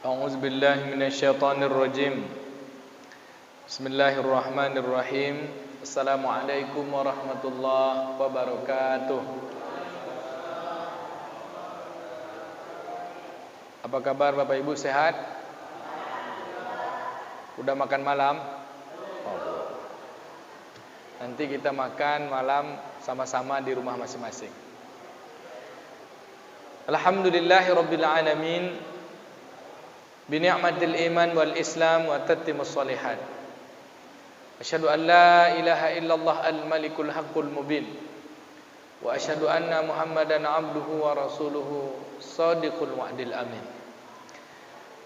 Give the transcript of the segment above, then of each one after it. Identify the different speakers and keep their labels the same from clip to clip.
Speaker 1: A'udzu billahi minasyaitonir rajim. Bismillahirrahmanirrahim. Assalamualaikum warahmatullahi wabarakatuh. Apa kabar Bapak Ibu, sehat? Udah makan malam? Oh, belum. Nanti kita makan malam sama-sama di rumah masing-masing. Alhamdulillahirabbil alamin. Bini'matil iman wal islam wa tatimmus shalihat. Asyhadu an la ilaha illallah al-malikul haqqul mubin. Wa asyhadu anna Muhammadan abduhu wa rasuluhu shadiqul wa'dil amin.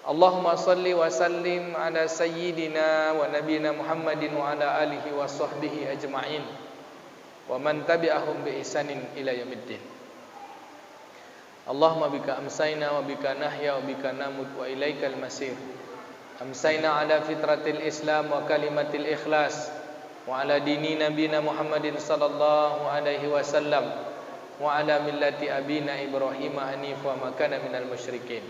Speaker 1: Allahumma salli wa sallim ala sayyidina wa nabiyina Muhammadin wa ala alihi wa sahbihi ajma'in wa man tabi'ahum bi ihsanin ila yaumiddin. Allahumma bika amsayna wa bika nahya wa bika namut wa ilaikal masir. Amsayna ala fitratil Islam wa kalimatil ikhlas wa ala dini nabiyina Muhammadin sallallahu alaihi wasallam wa ala millati abina Ibrahim hanifa wa ma kana minal musyrikin.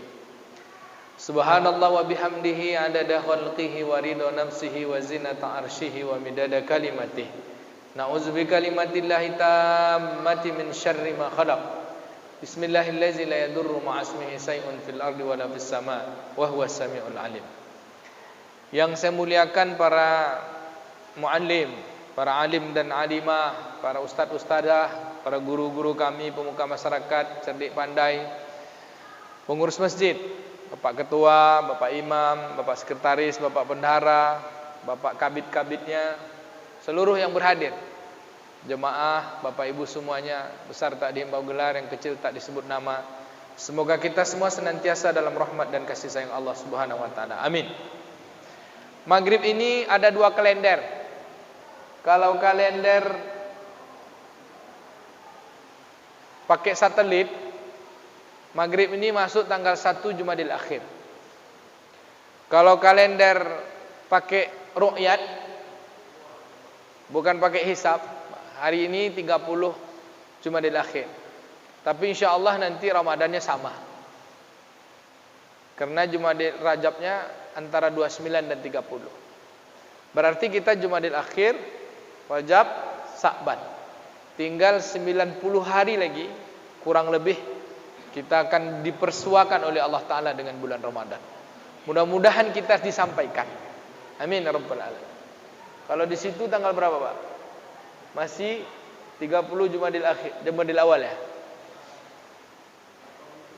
Speaker 1: Subhanallah wa bihamdihi adada khalqihi wa ridha nafsihi wa zinata arshihi wa midada kalimatihi. Na'udzu bikalimatillahi tammati min syarri ma khalaq. Bismillahirrahmanirrahim. La yadurru ma'asmihi shay'un fil ardi wa la fis sama' wa huwas samiul alim. Yang saya muliakan para muallim, para alim dan alimah, para ustaz-ustazah, para guru-guru kami, pemuka masyarakat, cerdik pandai, pengurus masjid, Bapak Ketua, Bapak Imam, Bapak Sekretaris, Bapak Bendahara, Bapak Kabid-kabidnya, seluruh yang berhadir, jemaah, Bapak Ibu semuanya, besar tak dihimbau gelar, yang kecil tak disebut nama. Semoga kita semua senantiasa dalam rahmat dan kasih sayang Allah Subhanahu wa taala. Amin. Maghrib ini ada 2 kalender. Kalau kalender pakai satelit, Maghrib ini masuk tanggal 1 Jumadil Akhir. Kalau kalender pakai ru'yat, bukan pakai hisab, hari ini 30 Jumadil Akhir. Tapi insyaAllah nanti Ramadannya sama. Karena Jumadil Rajabnya antara 29 dan 30. Berarti kita Jumadil Akhir, Rajab, Sa'ban. Tinggal 90 hari lagi, kurang lebih, kita akan dipersuakan oleh Allah Ta'ala dengan bulan Ramadan. Mudah-mudahan kita disampaikan. Amin ya rabbal alamin. Kalau di situ tanggal berapa, Pak? Masih 30 Jumadil Akhir, Jumadil Awal ya?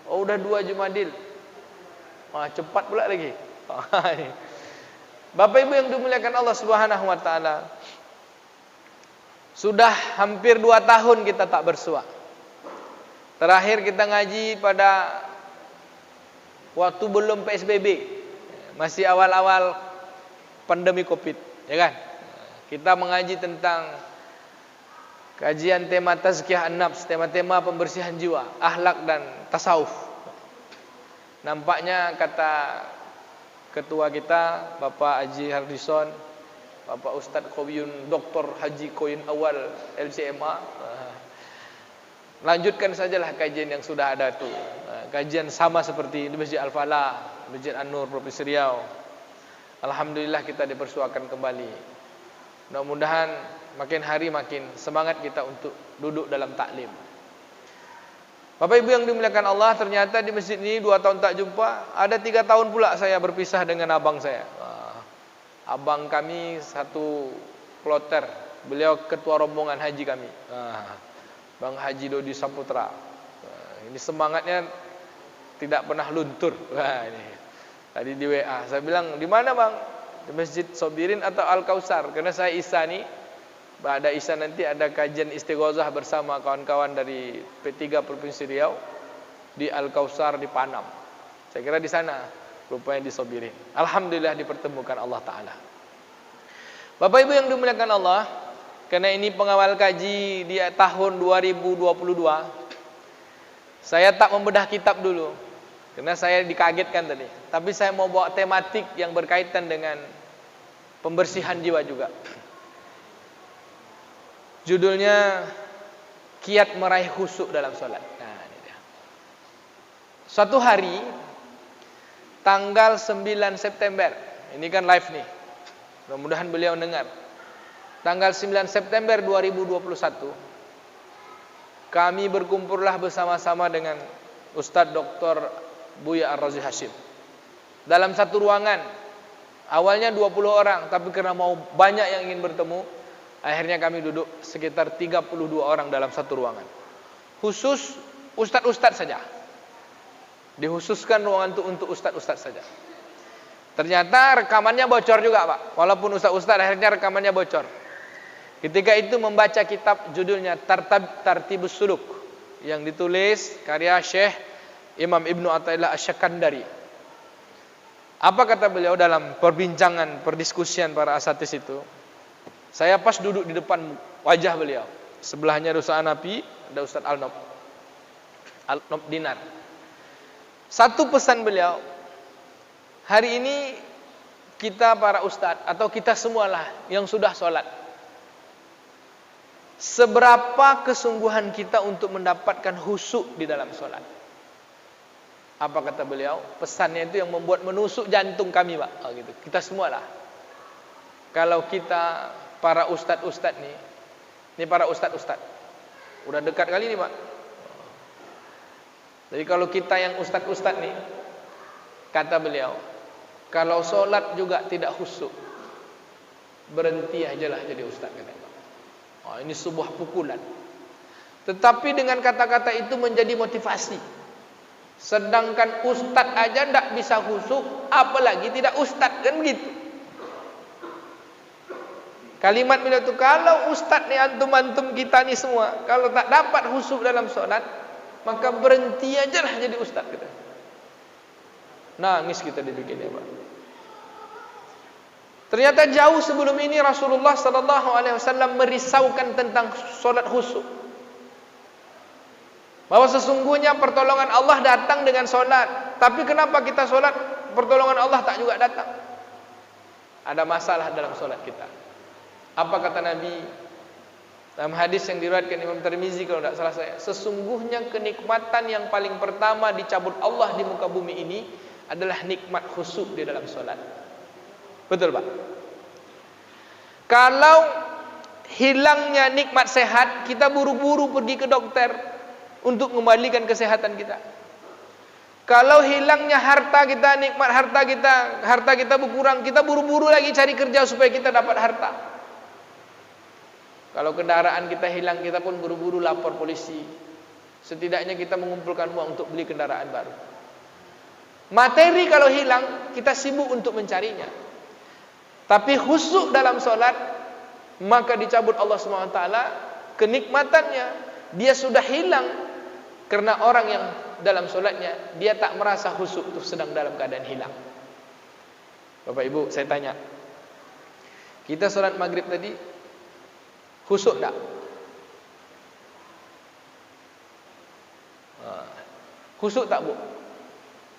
Speaker 1: Oh, udah 2 Jumadil. Wah, cepat pula lagi. Bapak Ibu yang dimuliakan Allah Subhanahu wa taala. Sudah hampir 2 tahun kita tak bersua. Terakhir kita ngaji pada waktu belum PSBB, masih awal-awal pandemi Covid, ya kan? Kita mengaji tentang kajian tema tazkiyah an-nafs, tema-tema pembersihan jiwa, akhlak dan tasawuf. Nampaknya kata ketua kita, Bapak Haji Hardison, Bapak Ustadz Koyun, Dr. Haji Koyun Awal LCMA, lanjutkan sajalah kajian yang sudah ada tuh. Kajian sama seperti di Masjid Al-Falah, Masjid An-Nur, Provinsi Riau. Alhamdulillah kita dipersuakan kembali. Mudah-mudahan makin hari makin semangat kita untuk duduk dalam taklim. Bapak Ibu yang dimuliakan Allah, ternyata di masjid ini 2 tahun tak jumpa. Ada 3 tahun pula saya berpisah dengan abang saya. Abang kami satu kloter, beliau ketua rombongan haji kami. Bang Haji Dodi Saputra. Ini semangatnya tidak pernah luntur. Ini tadi di WA saya bilang, di mana Bang? Di Masjid Sobirin atau Al-Kausar? Karena saya Isa nih, pada Isa nanti ada kajian istighosah bersama kawan-kawan dari P3 Provinsi Riau di Al-Kausar di Panam. Saya kira di sana, rupanya di Sobirin. Alhamdulillah dipertemukan Allah Ta'ala. Bapak Ibu yang dimuliakan Allah, karena ini pengawal kaji di tahun 2022, saya tak membedah kitab dulu, karena saya dikagetkan tadi. Tapi saya mau bawa tematik yang berkaitan dengan pembersihan jiwa juga. Judulnya kiat meraih khusyuk dalam sholat. Nah, ini dia. Suatu hari tanggal 9 September. Ini kan live nih. Mudah-mudahan beliau dengar. Tanggal 9 September 2021 kami berkumpullah bersama-sama dengan Ustadz Dr. Buya Ar-Razi Hashim dalam satu ruangan. Awalnya 20 orang, tapi karena mau banyak yang ingin bertemu, akhirnya kami duduk sekitar 32 orang dalam satu ruangan. Khusus ustadz-ustadz saja. Dikhususkan ruangan itu untuk ustadz-ustadz saja. Ternyata rekamannya bocor juga, Pak. Walaupun ustadz-ustadz akhirnya rekamannya bocor. Ketika itu membaca kitab judulnya Tartibus Suluk yang ditulis karya Syekh Imam Ibnu Athaillah Asy-Syakandari. Apa kata beliau dalam perbincangan, perdiskusian para asatis itu? Saya pas duduk di depan wajah beliau. Sebelahnya ada Ustaz Anapi, ada Ustaz Al-Nob Dinar. Satu pesan beliau, hari ini kita para ustadz atau kita semualah yang sudah sholat, seberapa kesungguhan kita untuk mendapatkan khusyuk di dalam sholat? Apa kata beliau? Pesannya itu yang membuat menusuk jantung kami, Pak. Oh, gitu. Kita semualah. Kalau kita para ustadz-ustadz nih, ini para ustadz-ustadz, udah dekat kali nih, Pak. Jadi kalau kita yang ustadz-ustadz nih, kata beliau, kalau sholat juga tidak khusyuk, berhenti aja lah jadi ustadz, katanya. Oh, ini sebuah pukulan. Tetapi dengan kata-kata itu menjadi motivasi. Sedangkan ustadz aja tidak bisa khusyuk, apalagi tidak ustadz, kan begitu. Kalimat beliau itu, kalau ustadz nih antum-antum kita nih semua, kalau tak dapat khusyuk dalam sholat, maka berhenti aja lah jadi ustadz, kita. Nangis kita dibikinnya, Pak. Ternyata jauh sebelum ini Rasulullah SAW merisaukan tentang solat khusyuk. Bahwa sesungguhnya pertolongan Allah datang dengan solat. Tapi kenapa kita solat, pertolongan Allah tak juga datang? Ada masalah dalam solat kita. Apa kata Nabi dalam hadis yang diriwayatkan Imam Tirmizi kalau tidak salah saya? Sesungguhnya kenikmatan yang paling pertama dicabut Allah di muka bumi ini adalah nikmat khusyuk di dalam solat. Betul, Pak? Kalau hilangnya nikmat sehat, kita buru-buru pergi ke dokter untuk mengembalikan kesehatan kita. Kalau hilangnya harta kita, nikmat harta kita berkurang, kita buru-buru lagi cari kerja supaya kita dapat harta. Kalau kendaraan kita hilang, kita pun buru-buru lapor polisi. Setidaknya kita mengumpulkan uang untuk beli kendaraan baru. Materi kalau hilang, kita sibuk untuk mencarinya. Tapi khusyuk dalam solat, maka dicabut Allah SWT kenikmatannya. Dia sudah hilang karena orang yang dalam solatnya dia tak merasa khusyuk itu sedang dalam keadaan hilang. Bapak Ibu, saya tanya, kita solat maghrib tadi khusyuk tak? Khusyuk tak, Bu?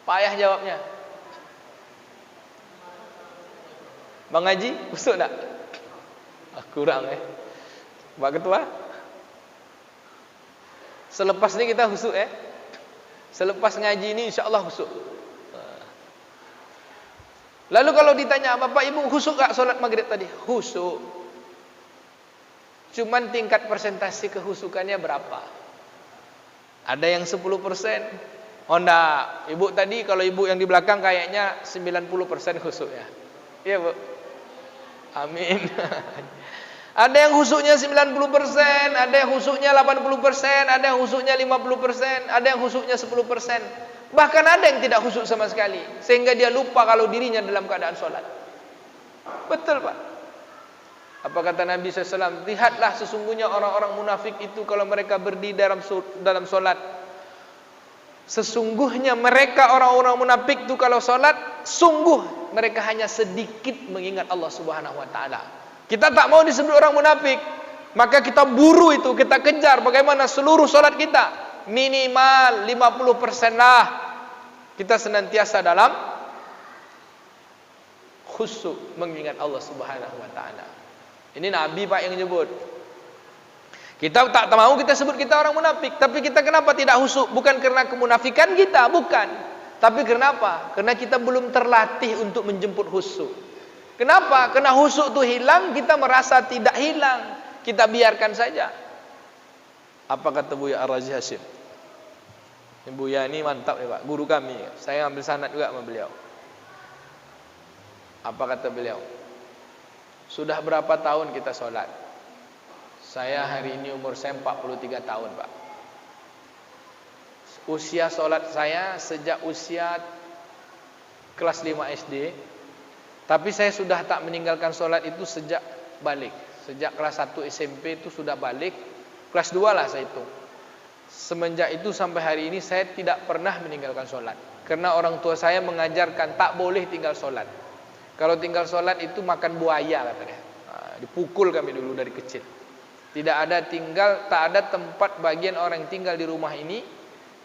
Speaker 1: Payah jawabnya. Bang Haji, khusyuk tak? Kurang Pak Ketua. Selepas ini kita khusyuk Selepas ngaji ini insya-Allah khusyuk. Lalu kalau ditanya, Bapak Ibu khusyuk tak solat maghrib tadi? Khusyuk. Cuman tingkat persentase kehusukannya berapa? Ada yang 10%. Oh enggak, Ibu tadi kalau Ibu yang di belakang kayaknya 90% khusyuk ya. Iya, Bu. Amin. Ada yang khusyuknya 90%, ada yang khusyuknya 80%, ada yang khusyuknya 50%, ada yang khusyuknya 10%. Bahkan ada yang tidak khusyuk sama sekali, sehingga dia lupa kalau dirinya dalam keadaan sholat. Betul, Pak. Apa kata Nabi SAW? Lihatlah sesungguhnya orang-orang munafik itu kalau mereka berdiri dalam sholat, sesungguhnya mereka orang-orang munafik itu kalau sholat, sungguh mereka hanya sedikit mengingat Allah Subhanahu wa taala. Kita tak mau disebut orang munafik, maka kita buru itu, kita kejar bagaimana seluruh salat kita minimal 50% lah kita senantiasa dalam khusyuk mengingat Allah Subhanahu wa taala. Ini Nabi, Pak, yang menyebut. Kita tak mau kita sebut kita orang munafik, tapi kita kenapa tidak khusyuk? Bukan karena kemunafikan kita, bukan. Tapi kenapa? Karena kita belum terlatih untuk menjemput khusyuk. Kenapa? Karena khusyuk itu hilang, kita merasa tidak hilang. Kita biarkan saja. Apa kata Buya Ar-Razi Hashim? Buya ini mantap ya Pak, guru kami. Saya ambil sanad juga sama beliau. Apa kata beliau? Sudah berapa tahun kita sholat? Saya hari ini umur saya 43 tahun Pak. Usia sholat saya sejak usia kelas 5 SD. Tapi saya sudah tak meninggalkan sholat itu sejak balik. Sejak kelas 1 SMP itu sudah balik. Kelas 2 lah saya itu. Semenjak itu sampai hari ini saya tidak pernah meninggalkan sholat. Karena orang tua saya mengajarkan tak boleh tinggal sholat. Kalau tinggal sholat itu makan buaya katanya. Dipukul kami dulu dari kecil. Tidak ada tak ada tempat bagian orang yang tinggal di rumah ini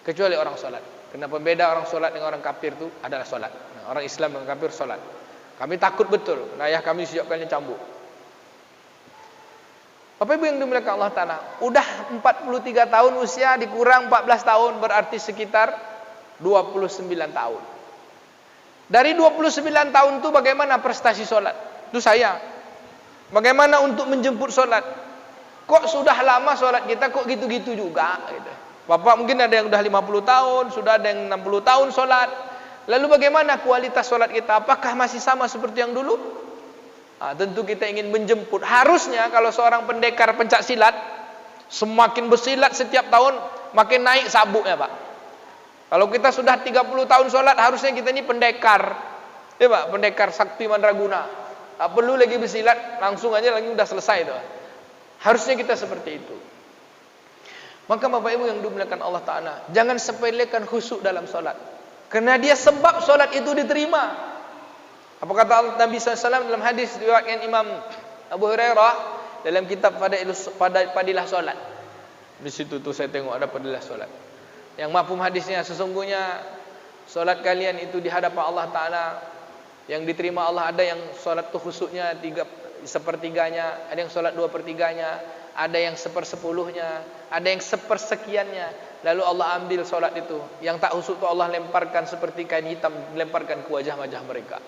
Speaker 1: kecuali orang sholat. Karena pembeda orang sholat dengan orang kafir itu adalah sholat. Nah, orang Islam dengan kafir sholat. Kami takut betul. Ayah kami setiap kali cambuk. Bapak Ibu yang dimuliakan Allah Ta'ala, udah 43 tahun usia dikurang 14 tahun berarti sekitar 29 tahun. Dari 29 tahun itu bagaimana prestasi sholat? Itu saya. Bagaimana untuk menjemput sholat? Kok sudah lama sholat kita kok gitu-gitu juga? Gitu. Bapak mungkin ada yang udah 50 tahun, sudah ada yang 60 tahun sholat. Lalu bagaimana kualitas sholat kita? Apakah masih sama seperti yang dulu? Tentu kita ingin menjemput. Harusnya kalau seorang pendekar pencak silat, semakin bersilat setiap tahun, makin naik sabuknya Pak. Kalau kita sudah 30 tahun sholat, harusnya kita ini pendekar. Ya Pak, pendekar sakti mandraguna. Tak perlu lagi bersilat, langsung aja lagi udah selesai itu. Harusnya kita seperti itu. Maka Bapak Ibu yang dimuliakan Allah Ta'ala, jangan sepelekan khusyuk dalam sholat. Karena dia sebab sholat itu diterima. Apa kata Nabi SAW dalam hadis riwayat Imam Abu Hurairah dalam kitab Fadilah Sholat. Di situ tuh saya tengok ada Fadilah Sholat. Yang mafhum hadisnya, sesungguhnya sholat kalian itu di hadapan Allah Ta'ala yang diterima Allah, ada yang sholat tuh khusyuknya 1/3, ada yang sholat 2/3, ada yang 1/10, ada yang 1/sekiannya. Lalu Allah ambil sholat itu. Yang tak khusyuk itu Allah lemparkan seperti kain hitam, lemparkan ke wajah-wajah mereka.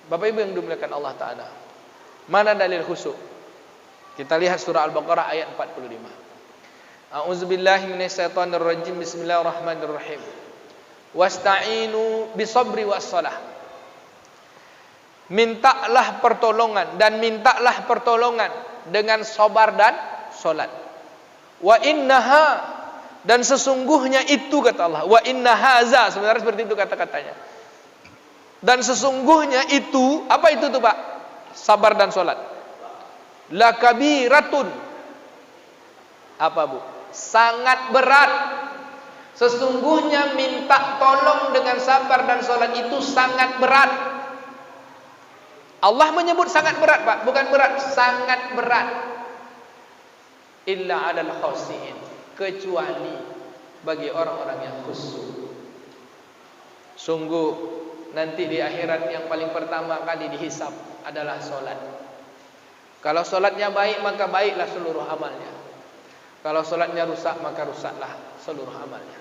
Speaker 1: Bapak Ibu yang dimuliakan Allah Ta'ala, mana dalil khusyuk? Kita lihat surah Al-Baqarah ayat 45. A'udzubillahi minasyaitonirrajim. Bismillahirrahmanirrahim. Wasta'inu bisabri wassalah. Mintalah pertolongan dan mintalah pertolongan dengan sabar dan salat. Wa innaha, dan sesungguhnya itu kata Allah. Wa inna haza, sebenarnya seperti itu kata-katanya. Dan sesungguhnya itu, apa itu tuh Pak? Sabar dan salat. La kabiratun. Apa Bu? Sangat berat. Sesungguhnya minta tolong dengan sabar dan salat itu sangat berat. Allah menyebut sangat berat Pak, bukan berat, sangat berat. Illa 'alal khashiin, kecuali bagi orang-orang yang khusyuk. Sungguh nanti di akhirat yang paling pertama kali dihisab adalah solat. Kalau solatnya baik maka baiklah seluruh amalnya. Kalau solatnya rusak maka rusaklah seluruh amalnya.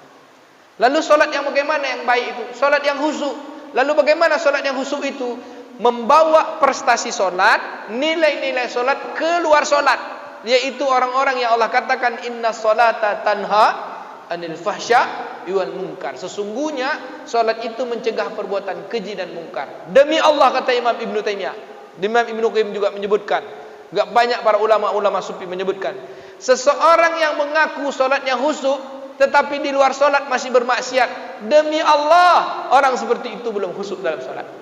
Speaker 1: Lalu solat yang bagaimana yang baik itu? Solat yang khusyuk. Lalu bagaimana solat yang khusyuk itu? Membawa prestasi solat, nilai-nilai solat keluar solat, yaitu orang-orang yang Allah katakan inna solata tanha anil fahsya wal munkar. Sesungguhnya solat itu mencegah perbuatan keji dan mungkar. Demi Allah, kata Imam Ibnu Taimiyah, Imam Ibnu Qayyim juga menyebutkan, enggak banyak para ulama-ulama sufi menyebutkan, seseorang yang mengaku solatnya khusyuk tetapi di luar solat masih bermaksiat, demi Allah orang seperti itu belum khusyuk dalam solat.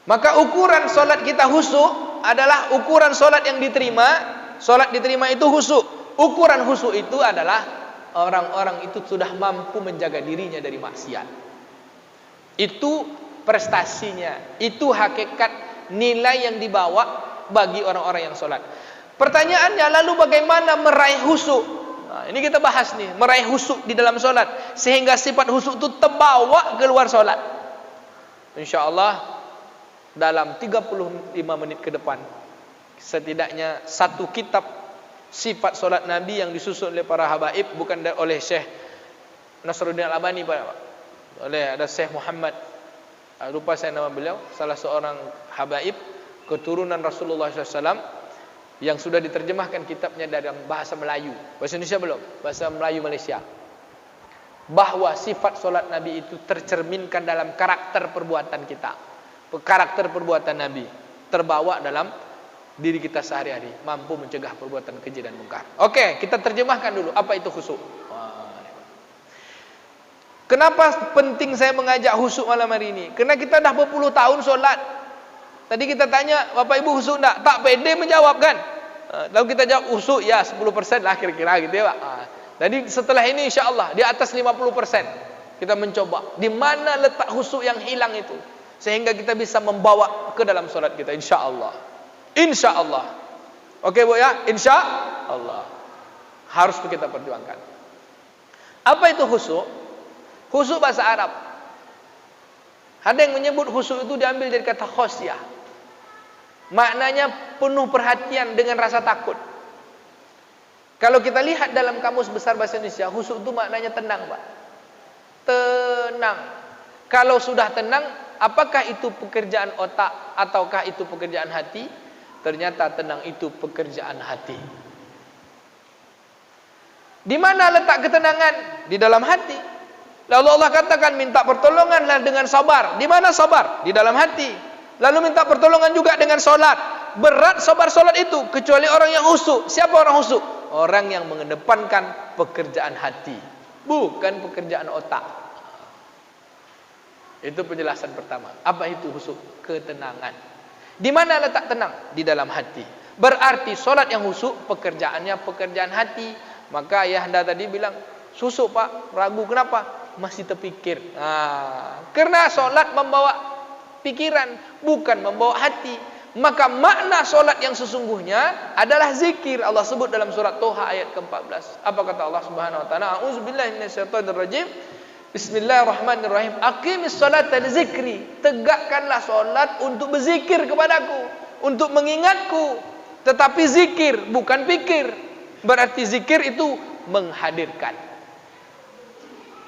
Speaker 1: Maka ukuran solat kita khusyuk adalah ukuran solat yang diterima. Solat diterima itu khusyuk. Ukuran khusyuk itu adalah orang-orang itu sudah mampu menjaga dirinya dari maksiat. Itu prestasinya. Itu hakikat nilai yang dibawa bagi orang-orang yang solat. Pertanyaannya, lalu bagaimana meraih khusyuk? Nah, ini kita bahas nih, meraih khusyuk di dalam solat sehingga sifat khusyuk itu terbawa keluar solat. InsyaAllah dalam 35 menit ke depan, setidaknya satu kitab sifat solat Nabi yang disusun oleh para habaib, bukan oleh Syekh Nasruddin Al-Albani Pak. Oleh ada Syekh Muhammad, lupa saya nama beliau, salah seorang habaib keturunan Rasulullah SAW yang sudah diterjemahkan kitabnya dalam bahasa Melayu. Bahasa Indonesia belum, bahasa Melayu Malaysia. Bahwa sifat solat Nabi itu tercerminkan dalam karakter perbuatan kita. Karakter perbuatan Nabi terbawa dalam diri kita sehari-hari, mampu mencegah perbuatan keji dan mungkar. Oke, kita terjemahkan dulu apa itu khusyuk. Kenapa penting saya mengajak khusyuk malam hari ini? Karena kita dah berpuluh tahun solat. Tadi kita tanya, Bapak Ibu khusyuk tak? Tak pede menjawab kan? Lalu kita jawab khusyuk, ya 10% lah kira-kira gitu ya Pak. Jadi setelah ini insya-Allah di atas 50% kita mencoba. Di mana letak khusyuk yang hilang itu? Sehingga kita bisa membawa ke dalam solat kita insya-Allah. Insya-Allah. Oke Bu ya? Insya-Allah. Harus kita perjuangkan. Apa itu khusyuk? Khusyuk bahasa Arab. Ada yang menyebut khusyuk itu diambil dari kata khosyah. Maknanya penuh perhatian dengan rasa takut. Kalau kita lihat dalam kamus besar bahasa Indonesia, khusyuk itu maknanya tenang, Pak. Tenang. Kalau sudah tenang, apakah itu pekerjaan otak ataukah itu pekerjaan hati? Ternyata tenang itu pekerjaan hati. Di mana letak ketenangan? Di dalam hati. Lalu Allah katakan minta pertolonganlah dengan sabar. Di mana sabar? Di dalam hati. Lalu minta pertolongan juga dengan solat. Berat sabar solat itu kecuali orang yang khusyuk. Siapa orang khusyuk? Orang yang mengedepankan pekerjaan hati, bukan pekerjaan otak. Itu penjelasan pertama. Apa itu khusyuk? Ketenangan. Di mana letak tenang? Di dalam hati. Berarti solat yang khusyuk pekerjaannya pekerjaan hati. Maka ayahanda tadi bilang, khusyuk Pak, ragu kenapa? Masih terpikir. Karena solat membawa pikiran, bukan membawa hati. Maka makna solat yang sesungguhnya adalah zikir. Allah sebut dalam surat Toha ayat ke-14. Apa kata Allah Subhanahu wa taala? A'udzubillahi minasyaitonirrajim. Bismillahirrahmanirrahim. Aqimis sholata li zikri. Tegakkanlah solat untuk berzikir kepadaku, untuk mengingatku. Tetapi zikir bukan pikir. Berarti zikir itu menghadirkan.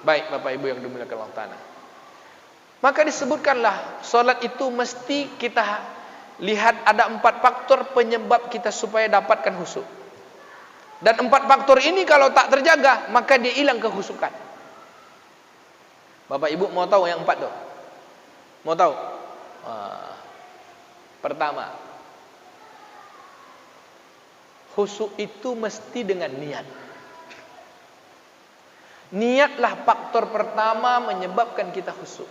Speaker 1: Baik Bapak Ibu yang dimuliakan Allah Ta'ala. Maka disebutkanlah solat itu mesti kita lihat ada 4 faktor penyebab kita supaya dapatkan khusyuk. Dan 4 faktor ini kalau tak terjaga, maka dia hilang kekhusyukan. Bapak Ibu mau tahu yang 4 tuh? Mau tahu? Pertama, khusyuk itu mesti dengan niat. Niatlah faktor pertama menyebabkan kita khusyuk.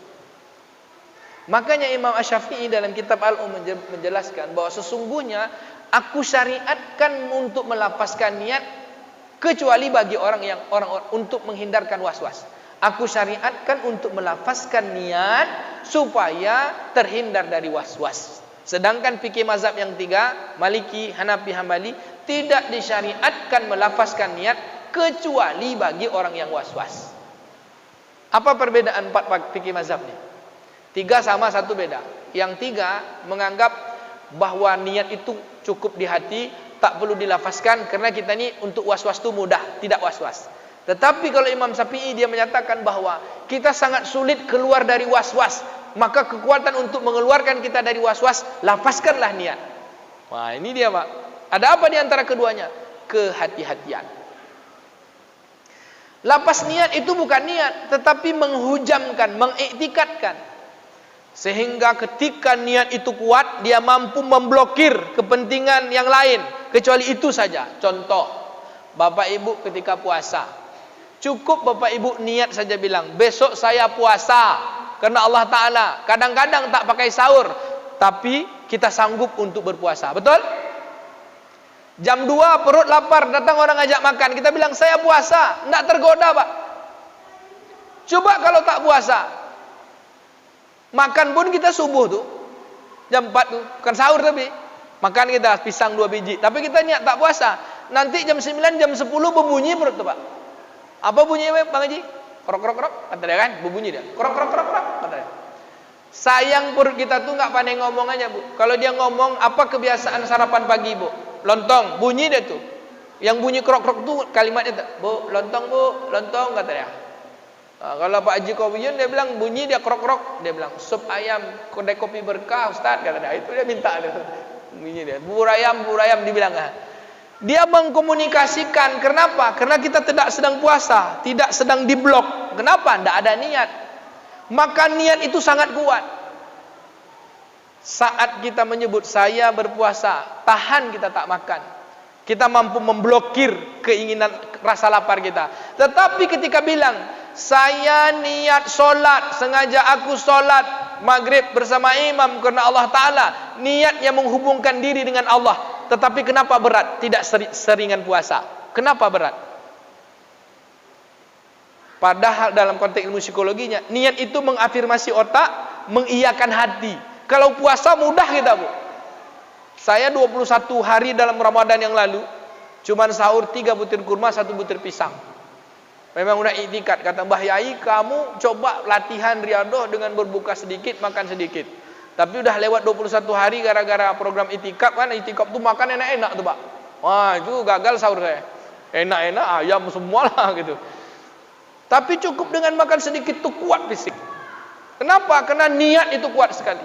Speaker 1: Makanya Imam Asy-Syafi'i dalam kitab Al-Um menjelaskan bahwa sesungguhnya aku syariatkan untuk melapaskan niat kecuali bagi orang untuk menghindarkan was-was. Aku syariatkan untuk melapaskan niat supaya terhindar dari was-was. Sedangkan fikih mazhab yang 3, Maliki, Hanafi, Hambali, tidak disyariatkan melapaskan niat kecuali bagi orang yang was-was. Apa perbedaan 4 fikih mazhab ini? 3 sama, 1 beda. Yang 3 menganggap bahwa niat itu cukup di hati, tak perlu dilafazkan karena kita ini untuk was-was itu mudah, tidak was-was. Tetapi kalau Imam Syafi'i dia menyatakan bahwa kita sangat sulit keluar dari was-was, maka kekuatan untuk mengeluarkan kita dari was-was, lafazkanlah niat. Wah, ini dia Pak. Ada apa di antara keduanya? Kehati-hatian. Lapas niat itu bukan niat, tetapi menghujamkan, mengiktikadkan. Sehingga ketika niat itu kuat, dia mampu memblokir kepentingan yang lain. Kecuali itu saja. Contoh, Bapak Ibu ketika puasa, cukup Bapak Ibu niat saja bilang, besok saya puasa karena Allah Ta'ala. Kadang-kadang tak pakai sahur, tapi kita sanggup untuk berpuasa. Betul? Jam 2 perut lapar, datang orang ngajak makan, kita bilang saya puasa, tidak tergoda Pak. Coba kalau tak puasa, makan pun kita subuh tuh, jam 4 tuh, bukan sahur tapi makan kita pisang 2 biji, tapi kita niat tak puasa. Nanti jam 9, jam 10 berbunyi perut tuh Pak. Apa bunyinya Bang Haji? Krok krok krok, kata dia kan, berbunyi dia. Krok krok krok krok, kata dia. Sayang perut kita tuh nggak pandai ngomong aja Bu. Kalau dia ngomong, apa kebiasaan sarapan pagi Bu? Lontong, bunyi dia tuh. Yang bunyi krok krok tuh kalimatnya tuh, Bu, lontong Bu, lontong, kata dia. Kalau Pak Haji Kopiun dia bilang bunyi dia krok-krok, dia bilang sup ayam kedai kopi berkah Ustaz, kata dia. Itu dia minta dia. Bunyi dia. Bubur ayam dibilang. Dia mengkomunikasikan. Kenapa? Karena kita tidak sedang puasa, tidak sedang diblok. Kenapa? Tidak ada niat. Maka niat itu sangat kuat. Saat kita menyebut saya berpuasa, tahan kita tak makan. Kita mampu memblokir keinginan rasa lapar kita. Tetapi ketika bilang saya niat solat, sengaja aku solat maghrib bersama imam karena Allah Ta'ala, niatnya menghubungkan diri dengan Allah. Tetapi kenapa berat? Tidak seringan puasa. Kenapa berat? Padahal dalam konteks ilmu psikologinya, niat itu mengafirmasi otak, mengiyakan hati. Kalau puasa mudah kita, Bu. Saya 21 hari dalam Ramadan yang lalu, cuman sahur 3 butir kurma, 1 butir pisang. Memang udah iktikad, kata Mbah Yai, kamu coba latihan riadoh dengan berbuka sedikit, makan sedikit. Tapi udah lewat 21 hari gara-gara program itikaf kan, itikaf tuh makan enak-enak tuh, Pak. Wah, itu gagal sahur saya. Enak-enak ayam semualah gitu. Tapi cukup dengan makan sedikit tuh kuat fisik. Kenapa? Karena niat itu kuat sekali.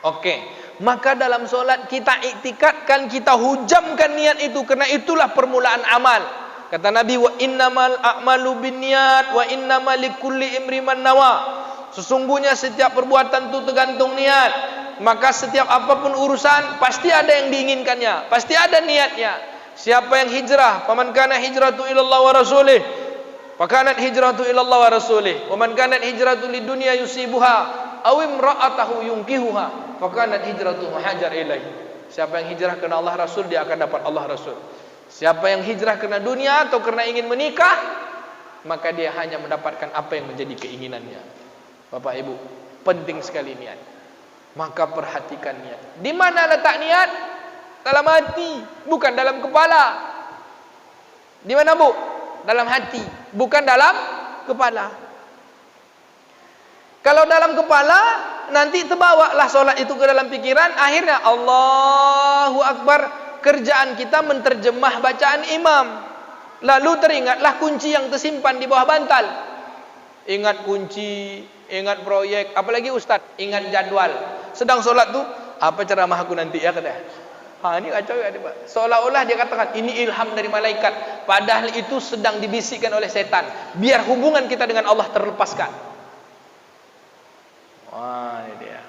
Speaker 1: Oke, maka dalam solat kita iktikadkan, kita hujamkan niat itu, karena itulah permulaan amal. Kata Nabi, wa innamal a'malu binniyat wa innamal likulli imrin ma nawa. Sesungguhnya setiap perbuatan itu tergantung niat. Maka setiap apapun urusan pasti ada yang diinginkannya, pasti ada niatnya. Siapa yang hijrah, faman kana hijratu ilallah wa rasulih, fakanat hijratu ilallah wa rasulih, wa man kanat hijratu lidunya yusibuha aw imra'atahu yunkihuha, fakanat hijratu hajar ilaihi. Siapa yang hijrah karena Allah Rasul, dia akan dapat Allah Rasul. Siapa yang hijrah karena dunia atau karena ingin menikah, maka dia hanya mendapatkan apa yang menjadi keinginannya. Bapak Ibu, penting sekali niat. Maka perhatikan niat. Di mana letak niat? Dalam hati, bukan dalam kepala. Di mana, Bu? Dalam hati, bukan dalam kepala. Kalau dalam kepala, nanti terbawalah solat itu ke dalam pikiran, akhirnya Allahu Akbar, kerjaan kita menterjemah bacaan imam. Lalu teringatlah kunci yang tersimpan di bawah bantal. Ingat kunci, ingat proyek, apalagi Ustadz, ingat jadwal. Sedang solat tuh, apa ceramah aku nanti ya, kata. Ini kacau ya, Pak. Seolah-olah dia katakan ini ilham dari malaikat, padahal itu sedang dibisikkan oleh setan, biar hubungan kita dengan Allah terlepaskan. Wah, ini dia.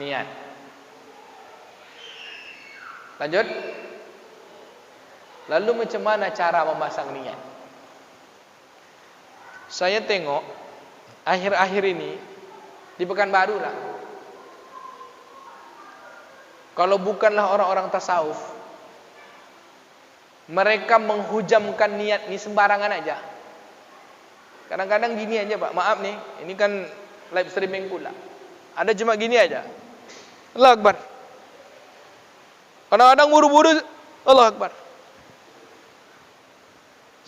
Speaker 1: Niat. Lanjut. Lalu macam mana cara memasang niat? Saya tengok akhir-akhir ini di Pekanbaru lah, kalau bukanlah orang-orang tasawuf, mereka menghujamkan niat ni sembarangan aja. Kadang-kadang gini aja, Pak. Maaf nih, ini kan live streaming pula. Ada cuma gini aja. Allahu Akbar. Kadang-kadang buru-buru Allahu Akbar.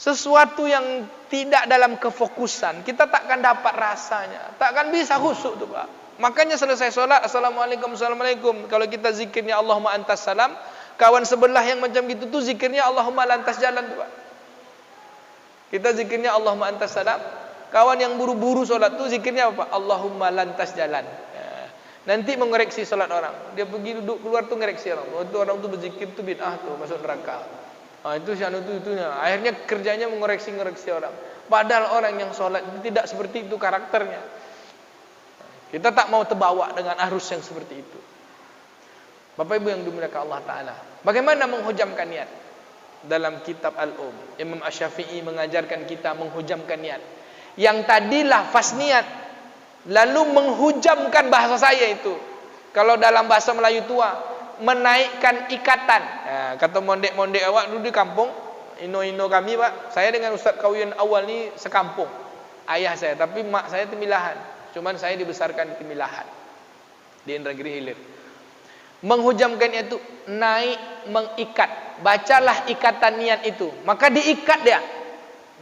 Speaker 1: Sesuatu yang tidak dalam kefokusan, kita takkan dapat rasanya, takkan bisa khusyuk tuh, Pak. Makanya selesai solat, assalamualaikum, assalamualaikum. Kalau kita zikirnya Allahumma antas salam, kawan sebelah yang macam gitu tuh zikirnya Allahumma lantas jalan tuh, Pak. Kita zikirnya Allahumma antas salam, kawan yang buru-buru solat tuh zikirnya apa? Allahumma lantas jalan. Nanti mengoreksi solat orang. Dia pergi duduk keluar tuh ngoreksi orang. Itu orang tuh berzikir tuh bid'ah tuh, masuk neraka. Itu syanu itunya. Akhirnya kerjanya mengoreksi orang. Padahal orang yang sholat itu tidak seperti itu karakternya. Kita tak mau terbawa dengan arus yang seperti itu. Bapak Ibu yang dimuliakan Allah Ta'ala, bagaimana menghujamkan niat? Dalam kitab Al-Um, Imam Asy-Syafi'i mengajarkan kita menghujamkan niat. Yang tadi lafaz niat, lalu menghujamkan bahasa saya itu. Kalau dalam bahasa Melayu tua, menaikkan ikatan. Kata mondek-mondek awak dulu di kampung, ino-ino kami, Pak. Saya dengan Ustaz Kawiyan awal ni sekampung. Ayah saya, tapi mak saya Temilahan. Cuman saya dibesarkan di Temilahan, di Indragiri Hilir. Menghujamkan itu naik, mengikat. Bacalah ikatan niat itu. Maka diikat dia.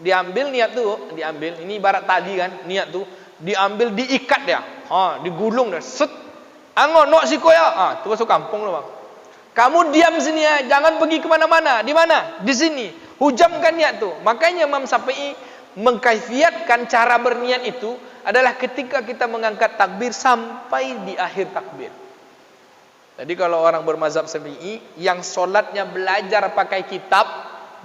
Speaker 1: Diambil niat tu, diambil. Ini ibarat tadi kan, niat tu diambil, diikat dia. Digulung dia. Set. Angon nok siko ya. Tu masuk kampung loh, Bang. Kamu diam sini ya, jangan pergi kemana-mana. Di mana? Di sini. Hujamkan niat tu. Makanya Imam Syafi'i mengkaifiatkan cara berniat itu adalah ketika kita mengangkat takbir sampai di akhir takbir. Jadi kalau orang bermazhab Syafi'i yang solatnya belajar pakai kitab,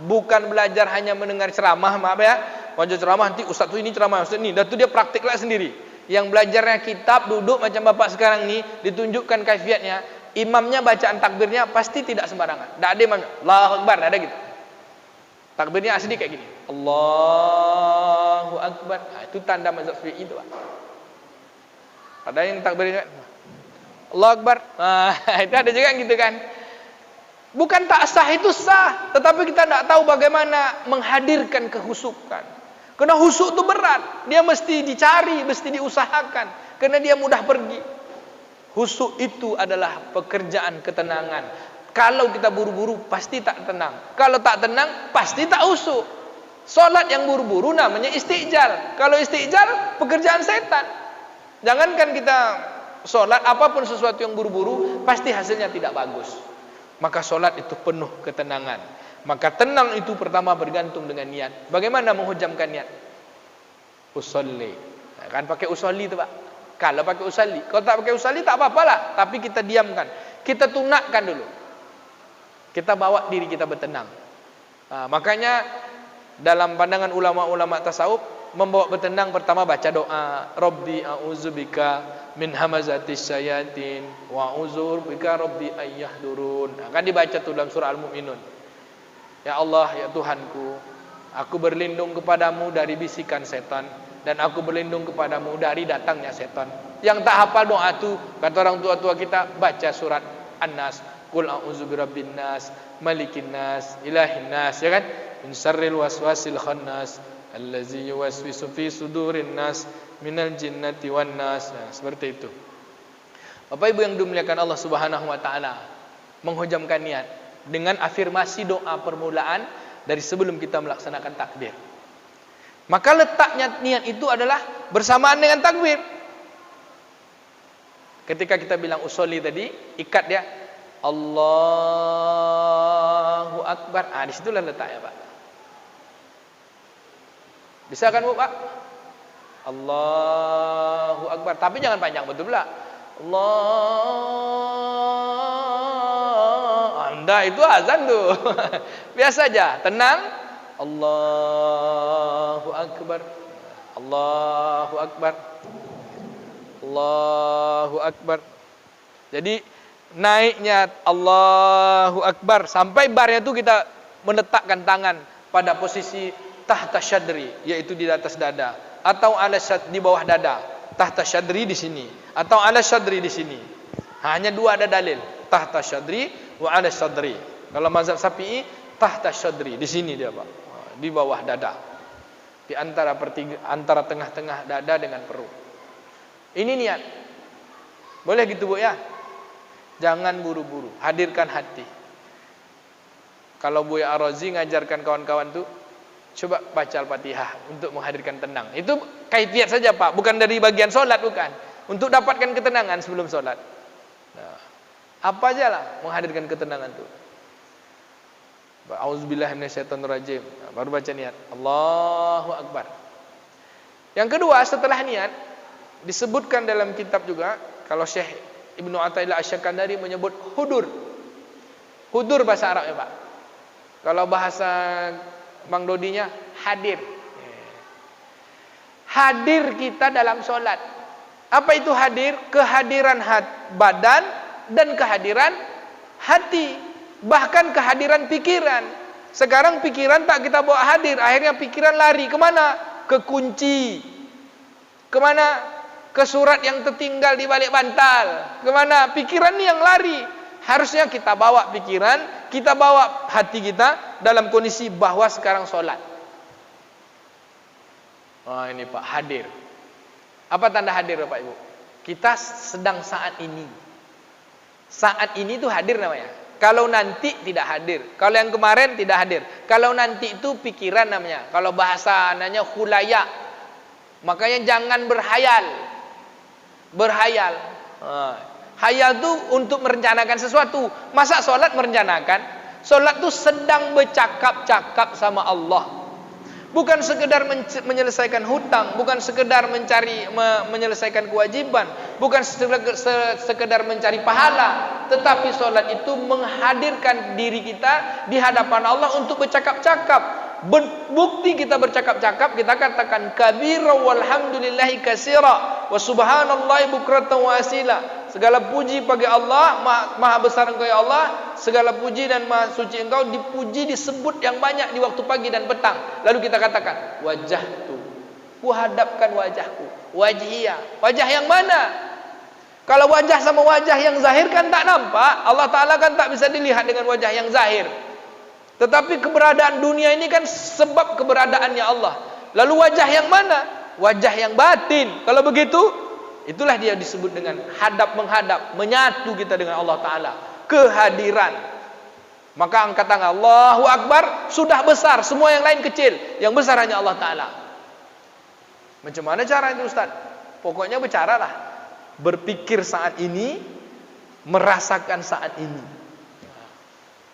Speaker 1: bukan belajar hanya mendengar ceramah, maaf ya, wajah ceramah nanti ustaz tu ini ceramah, ustaz ini, dan tu dia praktiklah sendiri. Yang belajarnya kitab, duduk macam bapak sekarang ni, ditunjukkan kaifiatnya, imamnya bacaan takbirnya pasti tidak sembarangan. Tak ada imamnya, Allahu Akbar, ada gitu. Takbirnya asli kayak gini, Allahu Akbar. Itu tanda mazhab Syafi'i itu, Pak. Ada yang takbirnya Allahu Akbar. Itu ada juga gitu kan. Bukan tak sah, itu sah, tetapi kita tidak tahu bagaimana menghadirkan kehusukan. Karena husuk itu berat, dia mesti dicari, mesti diusahakan, karena dia mudah pergi. Husuk itu adalah pekerjaan ketenangan. Kalau kita buru-buru pasti tak tenang. Kalau tak tenang pasti tak husuk. Solat yang buru-buru namanya istijal. Kalau istijal pekerjaan setan. Jangankan kita solat, apapun sesuatu yang buru-buru pasti hasilnya tidak bagus. Maka solat itu penuh ketenangan. Maka tenang itu pertama bergantung dengan niat. Bagaimana menghujamkan niat? Usolli. Kan pakai usolli itu, Pak. Kalau pakai usolli, kalau tak pakai usolli tak apa-apalah, tapi kita diamkan. Kita tunakkan dulu. Kita bawa diri kita bertenang. Makanya dalam pandangan ulama-ulama tasawuf, membawa bertenang pertama baca doa, Rabbi a'udzubika min hamazatis syayatin wa a'udzubika Rabbi ayyahdurun. Akan dibaca tuh dalam surah Al-Mu'minun. Ya Allah, ya Tuhanku, aku berlindung kepadamu dari bisikan setan, dan aku berlindung kepadamu dari datangnya setan. Yang tak hafal doa itu, kata orang tua-tua kita, baca surat An-Nas, Qul a'udzu birabbin nas, malikin nas, ilahin nas, ya kan? Min syarril waswasil khannas, allazi yuwaswisu fi sudurin nas, minal jinnati wan nas. Nah, seperti itu. Bapak Ibu yang dimuliakan Allah Subhanahu wa taala, menghujamkan niat dengan afirmasi doa permulaan dari sebelum kita melaksanakan takbir. Maka letaknya niat itu adalah bersamaan dengan takbir. Ketika kita bilang usolli tadi, ikat dia Allahu Akbar. Di situlah letaknya, Pak. Bisa kan, Bu, Pak? Allahu Akbar. Tapi jangan panjang betul pula. Allah. Anda itu azan tuh. Biasa aja, tenang. Allahu Akbar. Allahu Akbar. Allahu Akbar. Jadi naiknya Allahu Akbar sampai barnya itu kita meletakkan tangan pada posisi tahta syadri, yaitu di atas dada, atau ala di bawah dada. Tahta syadri di sini atau ala syadri di sini. Hanya dua ada dalil, tahta syadri wa ala syadri. Kalau mazhab Syafi'i tahta syadri, di sini dia, Pak. Di bawah dada. Di antara tengah-tengah dada dengan perut. Ini niat. Boleh gitu, Bu, ya? Jangan buru-buru, hadirkan hati. Kalau Buya Ar-Razi ngajarkan kawan-kawan tuh, coba baca Al-Fatihah untuk menghadirkan tenang. Itu kaifiat saja, Pak, bukan dari bagian sholat, bukan. Untuk dapatkan ketenangan sebelum sholat. Nah, apa aja lah menghadirkan ketenangan tuh. A'udzubillahi minasyaitonirrajim. Nah, baru baca niat. Allahu Akbar. Yang kedua, setelah niat disebutkan dalam kitab juga, kalau Syekh Ibnu Athaillah Asy-Syakandari menyebut hudur. Hudur bahasa Arab, ya, Pak. Kalau bahasa Bang Dodinya hadir. Hadir kita dalam sholat. Apa itu hadir? Kehadiran badan dan kehadiran hati. Bahkan kehadiran pikiran. Sekarang pikiran tak kita bawa hadir, akhirnya pikiran lari kemana? Ke kunci. Kemana? Ke surat yang tertinggal di balik bantal. Kemana? Pikiran ini yang lari. Harusnya kita bawa pikiran, kita bawa hati kita dalam kondisi bahwa sekarang sholat. Ini, Pak, hadir. Apa tanda hadir, Bapak Ibu? Kita sedang saat ini. Saat ini itu hadir namanya. Kalau nanti tidak hadir. Kalau yang kemarin tidak hadir. Kalau nanti itu pikiran namanya. Kalau bahasa namanya khulaya. Makanya jangan berhayal. Berhayal. Hayal itu untuk merencanakan sesuatu. Masa sholat merencanakan? Sholat itu sedang bercakap-cakap sama Allah. Bukan sekedar menyelesaikan hutang, bukan sekedar menyelesaikan kewajiban, bukan sekedar mencari pahala, tetapi solat itu menghadirkan diri kita di hadapan Allah untuk bercakap-cakap. Bukti kita bercakap-cakap, kita katakan kabira walhamdulillahi katsira wa subhanallahi bukratan wa asila. Segala puji bagi Allah, maha besar Engkau ya Allah. Segala puji dan maha suci Engkau, dipuji disebut yang banyak di waktu pagi dan petang. Lalu kita katakan wajahtu, ku hadapkan wajahku, wajhiyah. Wajah yang mana? Kalau wajah sama wajah yang zahir kan tak nampak. Allah Ta'ala kan tak bisa dilihat dengan wajah yang zahir. Tetapi keberadaan dunia ini kan sebab keberadaannya Allah. Lalu wajah yang mana? Wajah yang batin. Kalau begitu, itulah dia disebut dengan hadap menghadap, menyatu kita dengan Allah Ta'ala. Kehadiran. Maka angkat tangan, Allahu Akbar, sudah besar, semua yang lain kecil. Yang besar hanya Allah Ta'ala. Macam mana cara itu Ustaz? Pokoknya bercaralah. Berpikir saat ini, merasakan saat ini.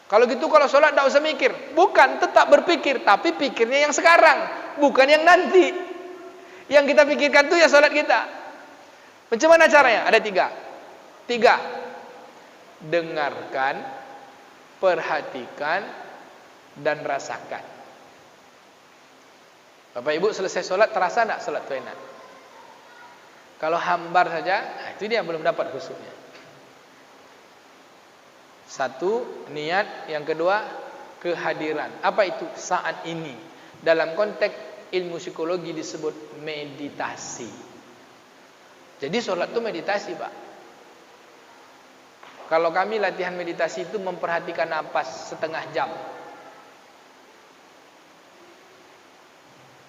Speaker 1: Kalau gitu kalau sholat tidak usah mikir. Bukan, tetap berpikir, tapi pikirnya yang sekarang, bukan yang nanti. Yang kita pikirkan itu ya sholat kita. Macam mana caranya? Ada tiga. Dengarkan, perhatikan, dan rasakan. Bapak Ibu selesai sholat, terasa tidak sholat itu enak? Kalau hambar saja, itu dia belum dapat khusyuknya. Satu, niat. Yang kedua, kehadiran. Apa itu? Saat ini. Dalam konteks ilmu psikologi disebut meditasi. Jadi sholat itu meditasi, Pak. Kalau kami latihan meditasi itu memperhatikan napas setengah jam.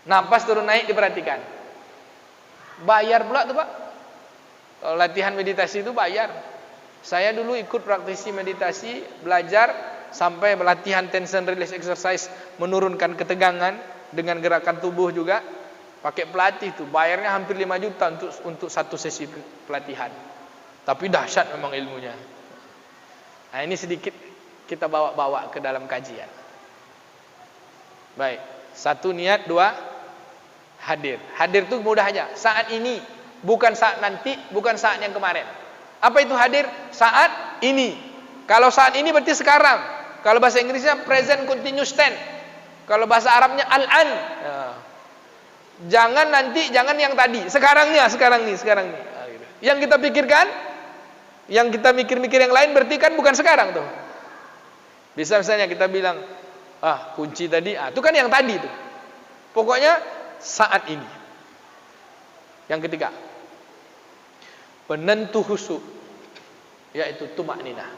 Speaker 1: Napas turun naik diperhatikan. Bayar pula tuh, Pak. Kalau latihan meditasi itu bayar. Saya dulu ikut praktisi meditasi, belajar sampai latihan tension release exercise, menurunkan ketegangan dengan gerakan tubuh juga. Pakai pelatih tuh, bayarnya hampir 5 juta untuk satu sesi pelatihan. Tapi dahsyat memang ilmunya. Nah, ini sedikit kita bawa-bawa ke dalam kajian. Baik, satu niat, dua hadir. Hadir itu mudah aja. Saat ini, bukan saat nanti, bukan saat yang kemarin. Apa itu hadir? Saat ini. Kalau saat ini berarti sekarang. Kalau bahasa Inggrisnya present continuous tense. Kalau bahasa Arabnya al-an. Jangan nanti, jangan yang tadi. Sekarang nih. Yang kita pikirkan, yang kita mikir-mikir yang lain berarti kan bukan sekarang tuh. Bisa misalnya kita bilang, kunci tadi, itu kan yang tadi tuh. Pokoknya saat ini. Yang ketiga, penentu khusyuk, yaitu tumak ninah.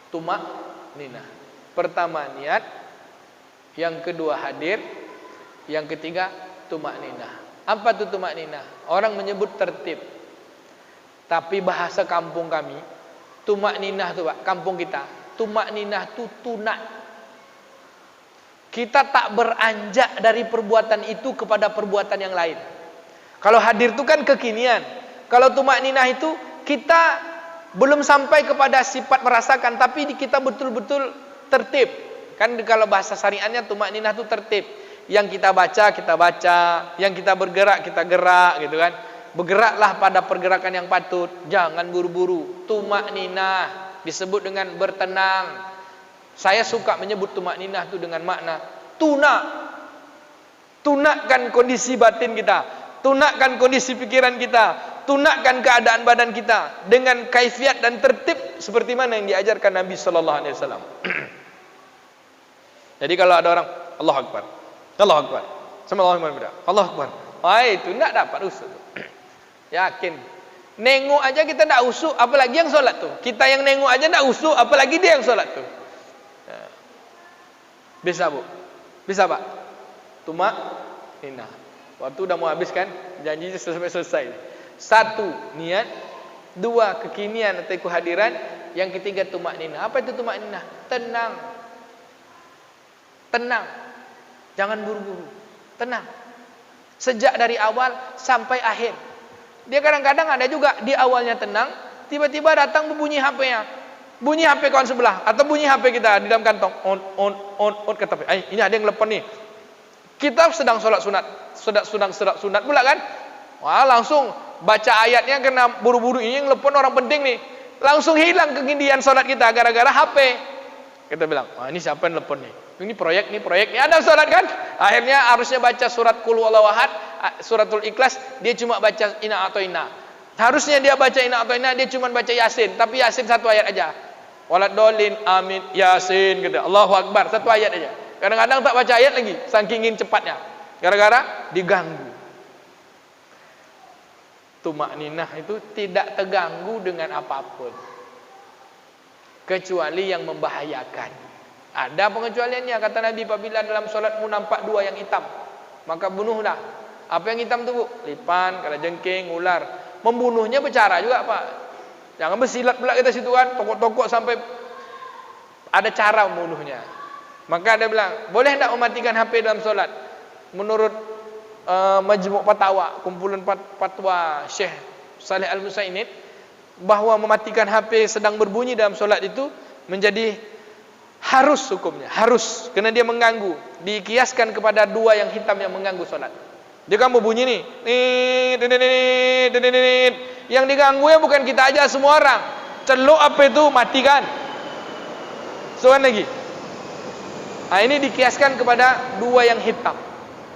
Speaker 1: Tumak ninah. Pertama niat, yang kedua hadir, yang ketiga tumak ninah. Apa itu tumak ninah? Orang menyebut tertib, tapi bahasa kampung kami, tumak ninah itu, Pak, kampung kita, tumak ninah itu tunak. Kita tak beranjak dari perbuatan itu kepada perbuatan yang lain. Kalau hadir itu kan kekinian. Kalau tumak ninah itu kita belum sampai kepada sifat merasakan, tapi kita betul-betul tertib. Kan kalau bahasa syariatnya tumak ninah itu tertib. Yang kita baca, yang kita bergerak, kita gerak gitu kan. Bergeraklah pada pergerakan yang patut, jangan buru-buru. Tumak ninah disebut dengan bertenang. Saya suka menyebut tumak ninah itu dengan makna tunakkan kondisi batin kita, tunakkan kondisi pikiran kita, tunakkan keadaan badan kita dengan kaifiat dan tertib seperti mana yang diajarkan Nabi sallallahu alaihi wasallam. Jadi kalau ada orang Allahu Akbar, Allahu Akbar, sama Allahu Akbar, Allahu Akbar, itu enggak dapat usuk. Yakin. Nengok aja kita enggak usuk, apalagi yang solat tuh. Kita yang nengok aja enggak usuk, apalagi dia yang solat tuh. Bisa, Bu? Bisa, Pak? Tumak ninah. Waktu udah mau habis kan? Janjinya selesai. Satu, niat. Dua, kekinian atau kehadiran. Yang ketiga, tumak ninah. Apa itu tumak ninah? Tenang. Tenang. Jangan buru-buru. Tenang. Sejak dari awal sampai akhir. Dia kadang-kadang ada juga di awalnya tenang, tiba-tiba datang berbunyi HP-nya. Bunyi HP kawan sebelah atau bunyi HP kita di dalam kantong. On kata, ini ada yang telepon nih. Kita sedang sholat sunat, sedang sunat pula kan? Wah, langsung baca ayatnya kena buru-buru, ini yang telepon orang penting nih. Langsung hilang kegindian sholat kita gara-gara HP. Kita bilang, wah ini siapa yang telepon nih? Ini proyek nih. Ada sholat kan? Akhirnya harusnya baca surat Qul Huwallahu Ahad, suratul Ikhlas, dia cuma baca Inna A'thaina. Harusnya dia baca Inna A'thaina, dia cuma baca Yasin, tapi Yasin satu ayat aja. Waladhdallin, amin, Yasin gitu. Allahu Akbar, satu ayat aja. Kadang-kadang tak baca ayat lagi, saking ingin cepatnya. Gara-gara diganggu. Tumakninah itu tidak terganggu dengan apapun, kecuali yang membahayakan. Ada pengecualiannya, kata Nabi, apabila dalam solatmu nampak dua yang hitam, maka bunuhlah. Apa yang hitam itu, Bu? Lipan, kalajengking, ular. Membunuhnya bercara juga, Pak. Jangan bersilat pula kita situ kan, tokok-tokok sampai ada cara membunuhnya. Maka dia bilang, boleh tidak mematikan HP dalam solat? Menurut Majmu' Fatawa, kumpulan fatwa Syekh Saleh Al-Utsaimin, bahwa mematikan HP sedang berbunyi dalam solat itu menjadi harus hukumnya, harus, karena dia mengganggu. Dikiaskan kepada dua yang hitam yang mengganggu solat. Dia kan berbunyi nih, yang diganggu ya bukan kita aja, semua orang. Celuk apa itu, matikan. Soal lagi. Nah, ini dikiaskan kepada dua yang hitam.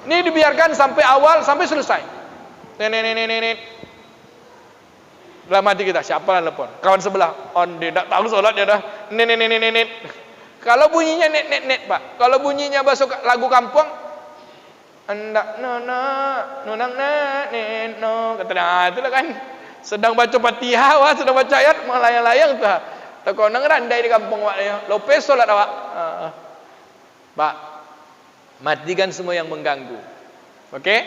Speaker 1: Ini dibiarkan sampai awal sampai selesai. Dalam hati kita, siapa lah telepon? Kawan sebelah. On dia tak tahu solat dia dah. Kalau bunyinya net Pak. Kalau bunyinya masuk lagu kampung, andak nunang net no. Kata nah, itulah kan. Sedang baca Fatihah, wah, sedang baca ayat melayang-layang tuh. Tekonang randai di kampung wak. Lopes solat awak. Pak, matikan semua yang mengganggu. Oke?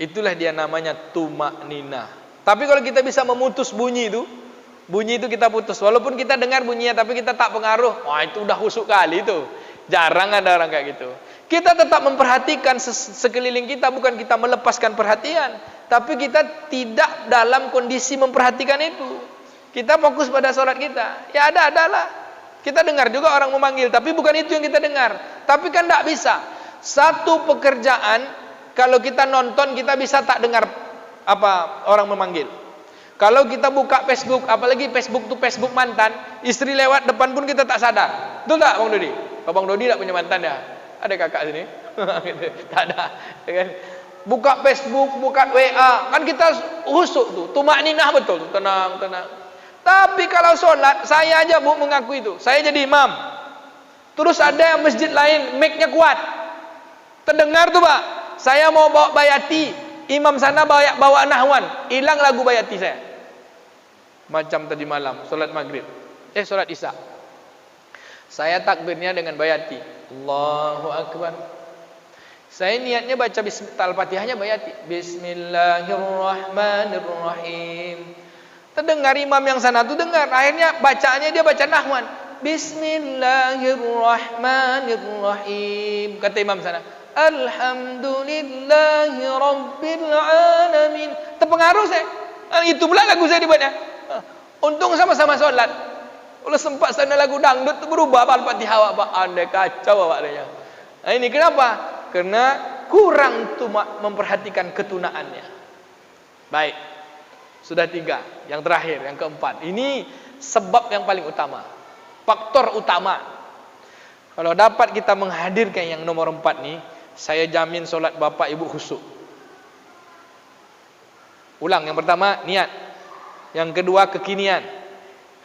Speaker 1: Itulah dia namanya tumakninah. Tapi kalau kita bisa memutus bunyi itu kita putus. Walaupun kita dengar bunyinya tapi kita tak pengaruh. Wah, itu udah khusyuk kali itu. Jarang ada orang kayak gitu. Kita tetap memperhatikan sekeliling kita, bukan kita melepaskan perhatian, tapi kita tidak dalam kondisi memperhatikan itu. Kita fokus pada sholat kita. Ya adalah. Kita dengar juga orang memanggil, tapi bukan itu yang kita dengar. Tapi kan tidak bisa. Satu pekerjaan, kalau kita nonton, kita bisa tak dengar apa orang memanggil. Kalau kita buka Facebook, apalagi Facebook itu Facebook mantan, istri lewat depan pun kita tak sadar. Betul tak Bang Dodi? Kalau Bang Dodi tak punya mantan ya? Ada kakak sini? Tak ada. Buka Facebook, buka WA, kan kita husuk tuh, tumakninah betul, tenang. Tapi kalau sholat, saya aja Bu mengaku itu. Saya jadi imam. Terus ada masjid lain, mic-nya kuat. Terdengar tuh Pak. Saya mau bawa bayati. Imam sana bawa nahwan. Hilang lagu bayati saya. Macam tadi malam, sholat maghrib. Sholat isya. Saya takbirnya dengan bayati. Allahu Akbar. Saya niatnya baca Al-Fatihahnya bayati. Bismillahirrahmanirrahim. Terdengar imam yang sana tuh dengar. Akhirnya bacaannya dia baca nahwan. Bismillahirrahmanirrahim. Kata imam sana, Alhamdulillahi Rabbil Alamin. Terpengaruh saya. Itu pula lagu saya dibuatnya. Untung sama-sama sholat. Kalau sempat sana lagu dangdut berubah Al-Fatihah Pak. Andai kacau Pak. Nah ini kenapa? Karena kurang memperhatikan ketunaannya. Baik. Sudah 3. Yang terakhir, yang keempat. Ini sebab yang paling utama. Faktor utama. Kalau dapat kita menghadirkan yang nomor 4 nih, saya jamin solat bapak ibu khusyuk. Ulang, yang pertama niat. Yang kedua kekinian,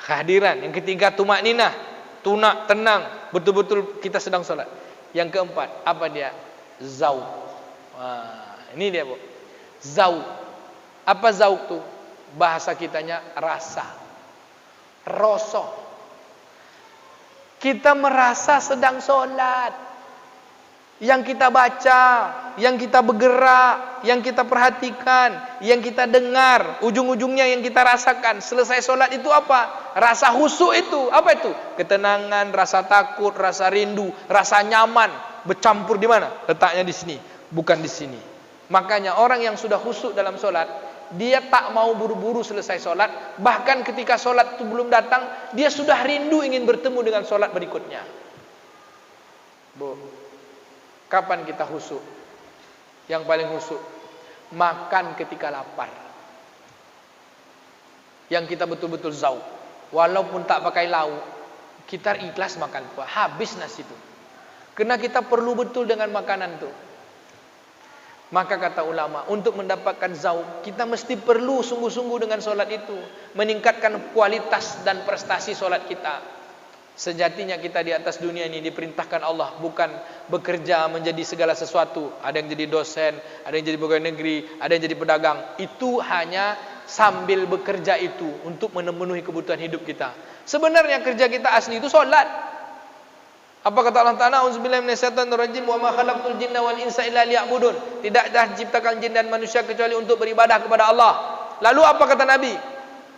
Speaker 1: kehadiran. Yang ketiga tumakninah, tunak, tenang, betul-betul kita sedang solat. Yang keempat, apa dia? Zauq. Ini dia Bu. Zauq. Apa zauq tuh? Bahasa kitanya rasa, rasa. Kita merasa sedang sholat. Yang kita baca, yang kita bergerak, yang kita perhatikan, yang kita dengar, ujung-ujungnya yang kita rasakan. Selesai sholat itu apa? Rasa khusyuk itu. Apa itu? Ketenangan, rasa takut, rasa rindu, rasa nyaman. Bercampur di mana? Letaknya di sini, bukan di sini. Makanya orang yang sudah khusyuk dalam sholat, dia tak mau buru-buru selesai sholat. Bahkan ketika sholat itu belum datang, dia sudah rindu ingin bertemu dengan sholat berikutnya. Bu, kapan kita khusyuk? Yang paling khusyuk, makan ketika lapar. Yang kita betul-betul zauq. Walaupun tak pakai lauk, kita ikhlas makan tuh. Habis nasi itu. Karena kita perlu betul dengan makanan tuh. Maka kata ulama, untuk mendapatkan zauq, kita mesti perlu sungguh-sungguh dengan solat itu, meningkatkan kualitas dan prestasi solat kita. Sejatinya kita di atas dunia ini diperintahkan Allah bukan bekerja menjadi segala sesuatu. Ada yang jadi dosen, ada yang jadi pegawai negeri, ada yang jadi pedagang. Itu hanya sambil bekerja itu untuk memenuhi kebutuhan hidup kita. Sebenarnya kerja kita asli itu solat. Apa kata Allah Ta'ala? Auzubillahi minasyaitonirrajim, wa ma khalaqtul jinna wal insa illa liya'budun. Tidaklah diciptakan jin dan manusia kecuali untuk beribadah kepada Allah. Lalu apa kata Nabi?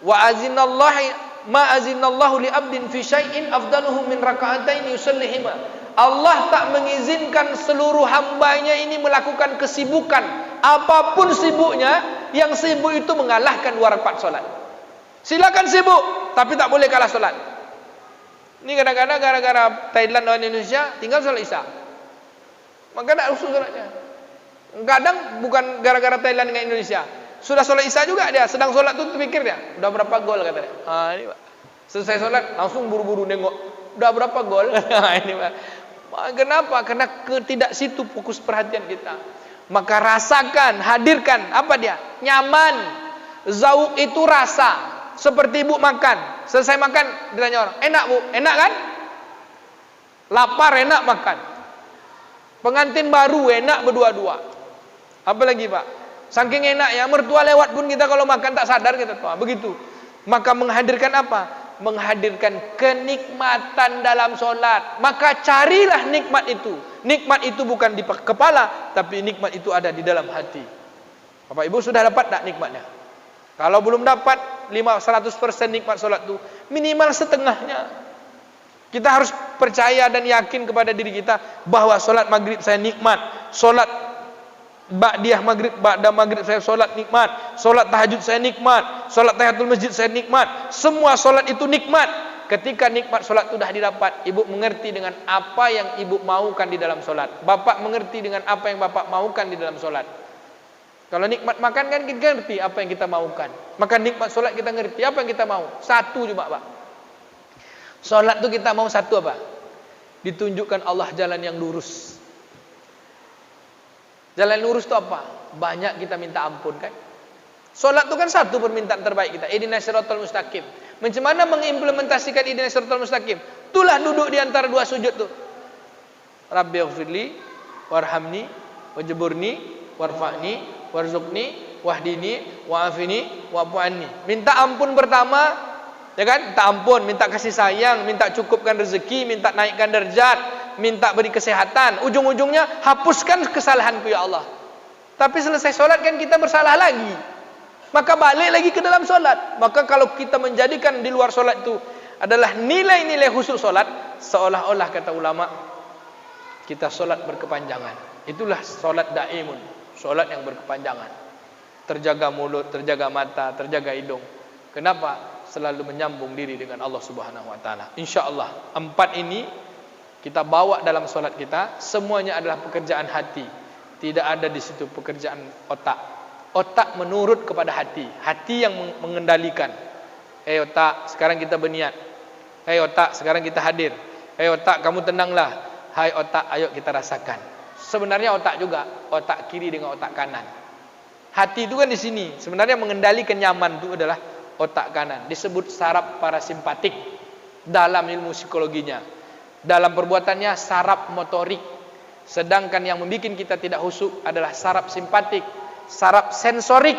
Speaker 1: Wa azinallahu li abdin fi syai'in afdaluhu min raka'atain yusallihima. Allah tak mengizinkan seluruh hambanya ini melakukan kesibukan, apapun sibuknya, yang sibuk itu mengalahkan 2 rakaat salat. Silakan sibuk, tapi tak boleh kalah salat. Ini kadang-kadang gara-gara Thailand dan Indonesia tinggal salat Isya. Maka tak usul salatnya. Kadang bukan gara-gara Thailand dengan Indonesia. Sudah salat Isya juga dia, sedang salat tu terpikir dia, udah berapa gol kata dia. Ini Pak. Selesai salat langsung buru-buru nengok, udah berapa gol? Ini Pak. Kenapa? Karena ketidak situ fokus perhatian kita. Maka rasakan, hadirkan apa dia? Nyaman. Zauq itu rasa. Seperti ibu makan, selesai makan ditanya orang, enak bu, enak kan? Lapar enak makan. Pengantin baru enak berdua-dua. Apa lagi Pak? Saking enak ya, mertua lewat pun kita kalau makan tak sadar kita tuh. Begitu. Maka menghadirkan apa? Menghadirkan kenikmatan dalam solat. Maka carilah nikmat itu. Nikmat itu bukan di kepala, tapi nikmat itu ada di dalam hati. Bapak Ibu sudah dapat tak nikmatnya? Kalau belum dapat 100% nikmat solat itu, minimal setengahnya. Kita harus percaya dan yakin kepada diri kita bahwa solat maghrib saya nikmat, solat ba'diyah maghrib, ba'da maghrib saya solat nikmat, solat tahajud saya nikmat, solat tahiyatul masjid saya nikmat. Semua solat itu nikmat. Ketika nikmat solat itu sudah didapat, ibu mengerti dengan apa yang ibu maukan di dalam solat, bapak mengerti dengan apa yang bapak maukan di dalam solat. Kalau nikmat makan kan kita ngerti apa yang kita maukan. Maka nikmat solat kita ngerti apa yang kita mau. Satu cuma Pak. Solat itu kita mau satu apa? Ditunjukkan Allah jalan yang lurus. Jalan lurus itu apa? Banyak kita minta ampun kan? Solat itu kan satu permintaan terbaik kita. Ihdinas siratal mustaqim. Macam mana mengimplementasikan ihdinas siratal mustaqim? Itulah duduk di antara 2 sujud tu. Rabbighfirli warhamni wajburni warfa'ni warzuqni wahdini wa'afini wa'fu anni. Minta ampun pertama, ya kan? Minta ampun, minta kasih sayang, minta cukupkan rezeki, minta naikkan derajat, minta beri kesehatan. Ujung-ujungnya hapuskan kesalahanku ya Allah. Tapi selesai solat kan kita bersalah lagi. Maka balik lagi ke dalam solat. Maka kalau kita menjadikan di luar solat itu adalah nilai-nilai khusyuk solat, seolah-olah kata ulama kita solat berkepanjangan. Itulah solat daimun. Solat yang berkepanjangan. Terjaga mulut, terjaga mata, terjaga hidung. Kenapa? Selalu menyambung diri dengan Allah Subhanahu wa taala. Insyaallah 4 ini kita bawa dalam solat kita, semuanya adalah pekerjaan hati. Tidak ada di situ pekerjaan otak. Otak menurut kepada hati. Hati yang mengendalikan. Otak, sekarang kita berniat. Otak, sekarang kita hadir. Otak, kamu tenanglah. Hai otak, ayo kita rasakan. Sebenarnya otak juga, otak kiri dengan otak kanan. Hati itu kan di sini. Sebenarnya mengendalikan nyaman itu adalah otak kanan. Disebut saraf parasimpatik dalam ilmu psikologinya. Dalam perbuatannya saraf motorik. Sedangkan yang membuat kita tidak khusyuk adalah saraf simpatik, saraf sensorik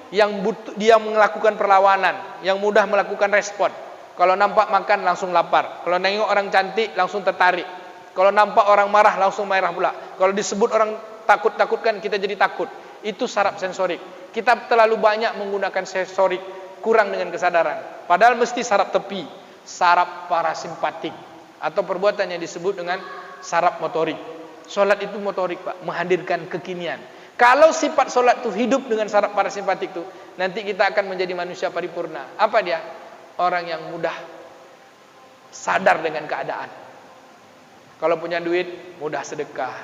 Speaker 1: yang butuh dia melakukan perlawanan, yang mudah melakukan respon. Kalau nampak makan langsung lapar. Kalau nengok orang cantik langsung tertarik. Kalau nampak orang marah langsung marah pula. Kalau disebut orang takut-takutkan kita jadi takut. Itu saraf sensorik. Kita terlalu banyak menggunakan sensorik, kurang dengan kesadaran. Padahal mesti saraf tepi, saraf parasimpatik, atau perbuatan yang disebut dengan saraf motorik. Solat itu motorik Pak, menghadirkan kekinian. Kalau sifat solat itu hidup dengan saraf parasimpatik itu, nanti kita akan menjadi manusia paripurna. Apa dia? Orang yang mudah sadar dengan keadaan. Kalau punya duit, mudah sedekah.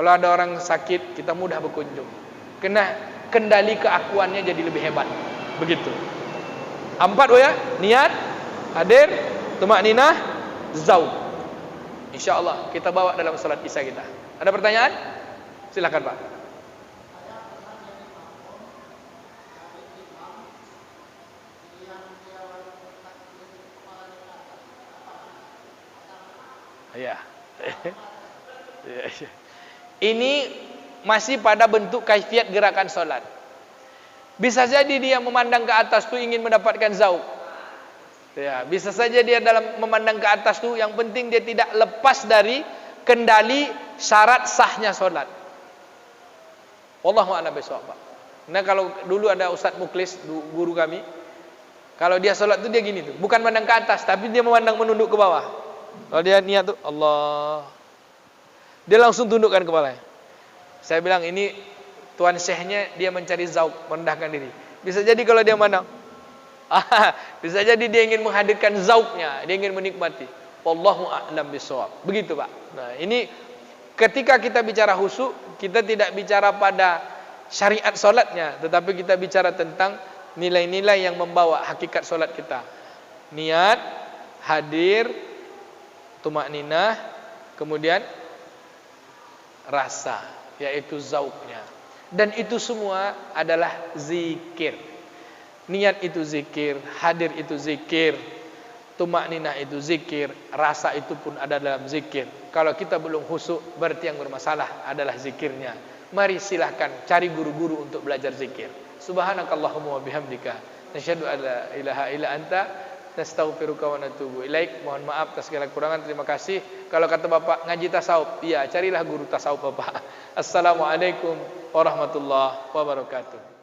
Speaker 1: Kalau ada orang sakit, kita mudah berkunjung. Kena kendali keakuannya jadi lebih hebat. Begitu. 4 ya, niat, hadir, tumakninah, zauq. Insyaallah kita bawa dalam salat Isya kita. Ada pertanyaan? Silakan Pak. Ya. Ini masih pada bentuk kaifiat gerakan solat. Bisa jadi dia memandang ke atas tu ingin mendapatkan zauq. Ya, bisa saja dia dalam memandang ke atas tu yang penting dia tidak lepas dari kendali syarat sahnya solat. Wallahu a'lam bishawab. Nah, kalau dulu ada Ustaz Muklis, guru kami, kalau dia solat tu dia gini tu, bukan memandang ke atas tapi dia memandang menunduk ke bawah. Kalau dia niat tu Allah, dia langsung tundukkan kepalanya. Saya bilang ini tuan syekhnya dia mencari zauq, merendahkan diri. Bisa jadi kalau dia mana? Bisa jadi dia ingin menghadirkan zauqnya, dia ingin menikmati. Wallahu a'lam bishawab. Begitu, Pak. Nah, ini ketika kita bicara khusyuk, kita tidak bicara pada syariat solatnya, tetapi kita bicara tentang nilai-nilai yang membawa hakikat solat kita. Niat, hadir, tumakninah, kemudian rasa, yaitu zauqnya. Dan itu semua adalah zikir. Niat itu zikir, hadir itu zikir, tumakninah itu zikir, rasa itu pun ada dalam zikir. Kalau kita belum khusyuk, berarti yang bermasalah adalah zikirnya. Mari silahkan cari guru-guru untuk belajar zikir. Subhanakallahumma wa bihamdika, nasyhadu an la ilaha illa anta, nastaghfiruka wa natubu ilaik. Mohon maaf atas segala kekurangan. Terima kasih. Kalau kata Bapak ngaji tasawuf, iya, carilah guru tasawuf Bapak. Assalamualaikum warahmatullahi wabarakatuh.